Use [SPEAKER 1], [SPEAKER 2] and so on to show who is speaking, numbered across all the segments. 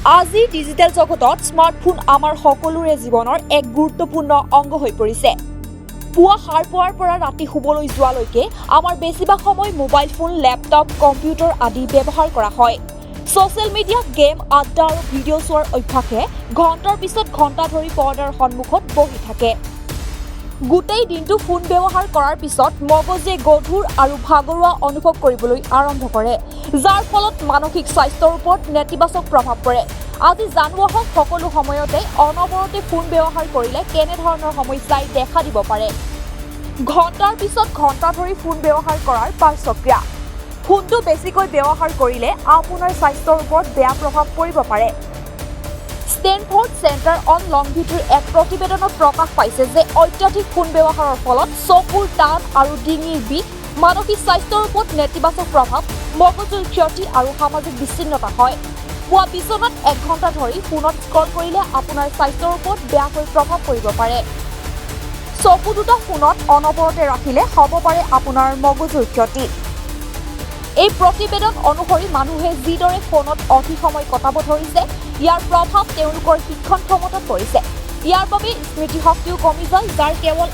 [SPEAKER 1] আজি ডিজিটেল জগতত স্মাৰ্টফোন আমাৰ সকলোৰে জীৱনৰ এক গুৰুত্বপূৰ্ণ অংগ হৈ পৰিছে। পুৱা সাৰ পোৱাৰ পৰা ৰাতি শুবলৈ যোৱালৈকে আমাৰ বেছিভাগ সময় মোবাইল ফোন, লেপটপ, কম্পিউটাৰ আদি ব্যৱহাৰ কৰা হয়। ছ'চিয়েল মিডিয়া, গেম, আড্ডা আৰু ভিডিঅ' চোৱাৰ অভ্যাসে ঘণ্টাৰ পিছত ঘণ্টা ধৰি পৰ্দাৰ সন্মুখত বহি থাকে। গোটেই দিনটো ফোন ব্যৱহাৰ কৰাৰ পিছত মগজুৱে গধুৰ আৰু ভাগৰুৱা অনুভৱ কৰিবলৈ আৰম্ভ কৰে, যাৰ ফলত মানসিক স্বাস্থ্যৰ ওপৰত নেতিবাচক প্ৰভাৱ পৰে। আজি জানো আহক সকলো সময়তে অনবৰতে ফোন ব্যৱহাৰ কৰিলে কেনেধৰণৰ সমস্যাই দেখা দিব পাৰে। ঘণ্টাৰ পিছত ঘণ্টা ধৰি ফোন ব্যৱহাৰ কৰাৰ পাৰ্শ্বক্ৰিয়া। ফোনটো বেছিকৈ ব্যৱহাৰ কৰিলে আপোনাৰ স্বাস্থ্যৰ ওপৰত বেয়া প্ৰভাৱ পৰিব পাৰে। ষ্টেনফৰ্ড চেণ্টাৰ অন লংভিটিৰ এক প্ৰতিবেদনত প্ৰকাশ পাইছে যে অত্যাধিক ফোন ব্যৱহাৰৰ ফলত চকুৰ টান আৰু ডিঙিৰ বিষ, মানসিক স্বাস্থ্যৰ ওপৰত নেতিবাচক প্ৰভাৱ, মগজুৰ ক্ষতি আৰু সামাজিক বিচ্ছিন্নতা হয়। পুৱা বিচনাত 1 ঘণ্টা ধৰি ফোনত স্ক্ৰল কৰিলে আপোনাৰ স্বাস্থ্যৰ ওপৰত বেয়াকৈ প্ৰভাৱ পৰিব পাৰে। চকু দুটা ফোনত অনবৰতে ৰাখিলে হ'ব পাৰে আপোনাৰ মগজুৰ ক্ষতি। এই প্ৰতিবেদন অনুসৰি মানুহে যিদৰে ফোনত অধিক সময় কটাব ধৰিছে, ইয়াৰ প্ৰভাৱ তেওঁলোকৰ শিক্ষণ ক্ষমতাত পৰিছে। ইয়াৰ বাবে স্মৃতিশক্তিও কমি যায়, যাৰ কেৱল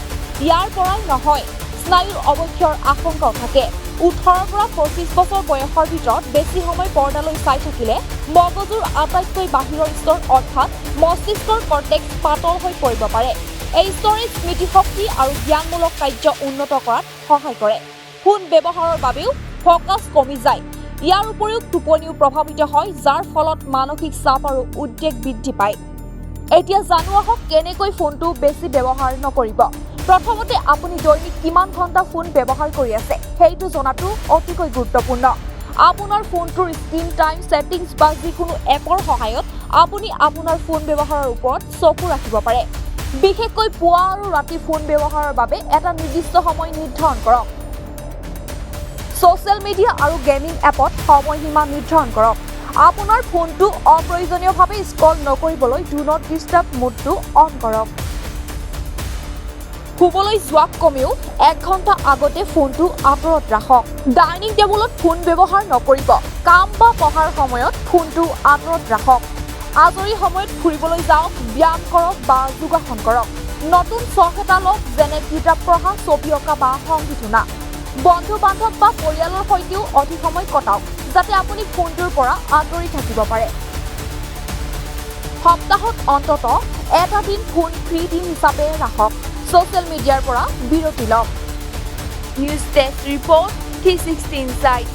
[SPEAKER 1] ইয়াৰ পৰাই নহয়, স্নায়ুৰ অৱক্ষয়ৰ আশংকাও থাকে। 18 পৰা 25 বছৰ বয়সৰ ভিতৰত বেছি সময় পৰ্দালৈ চাই থাকিলে মগজুৰ আটাইতকৈ বাহিৰৰ স্তৰ অৰ্থাৎ মস্তিষ্কৰ কৰ্টেক্স পাতল হৈ পৰিব পাৰে। এই স্তৰে স্মৃতিশক্তি আৰু জ্ঞানমূলক কাৰ্য উন্নত কৰাত সহায় কৰে। ফোন ব্যৱহাৰৰ বাবেও ফ'কাছ কমি যায়। ইয়াৰ উপৰিও টোপনিও প্ৰভাৱিত হয়, যাৰ ফলত মানসিক চাপ আৰু উদ্বেগ বৃদ্ধি পায়। এতিয়া জানো আহক কেনেকৈ ফোনটো বেছি ব্যৱহাৰ নকৰিব। প্ৰথমতে আপুনি দৈনিক কিমান ঘণ্টা ফোন ব্যৱহাৰ কৰি আছে সেইটো জনাটো অতিকৈ গুৰুত্বপূৰ্ণ। আপোনাৰ ফোনটোৰ স্ক্ৰীন টাইম ছেটিংছ বা যিকোনো এপৰ সহায়ত আপুনি আপোনাৰ ফোন ব্যৱহাৰৰ ওপৰত চকু ৰাখিব পাৰে। বিশেষকৈ পুৱা আৰু ৰাতি ফোন ব্যৱহাৰৰ বাবে এটা নিৰ্দিষ্ট সময় নিৰ্ধাৰণ কৰক। ছ'চিয়েল মিডিয়া আৰু গেমিং এপত সময়সীমা নিৰ্ধাৰণ কৰক। আপোনাৰ ফোনটো অপ্ৰয়োজনীয়ভাৱে স্ক্ৰল নকৰিবলৈ ডু নট ডিষ্টাৰ্ব মোডটো অন কৰক। শুবলৈ যোৱা কমেও 1 ঘণ্টা আগতে ফোনটো আঁতৰত ৰাখক। ডাইনিং টেবুলত ফোন ব্যৱহাৰ নকৰিব। কাম বা পঢ়াৰ সময়ত ফোনটো আঁতৰত ৰাখক। আজৰি সময়ত ফুৰিবলৈ যাওক, ব্যায়াম কৰক বা যোগাসন কৰক। নতুন চখ এটা লওক, যেনে কিতাপ পঢ়া, ছবি অঁকা বা সংগীত শুনা। বন্ধু-বান্ধৱ বা পৰিয়ালৰ সৈতেও অধিক সময় কটাওক, যাতে আপুনি ফোনটোৰ পৰা আঁতৰি থাকিব পাৰে। সপ্তাহত অন্ততঃ এটা দিন ফোন ফ্ৰী দিন হিচাপে ৰাখক। ছ'চিয়েল মিডিয়াৰ পৰা বিৰতি লওক। News desk report 360 insight.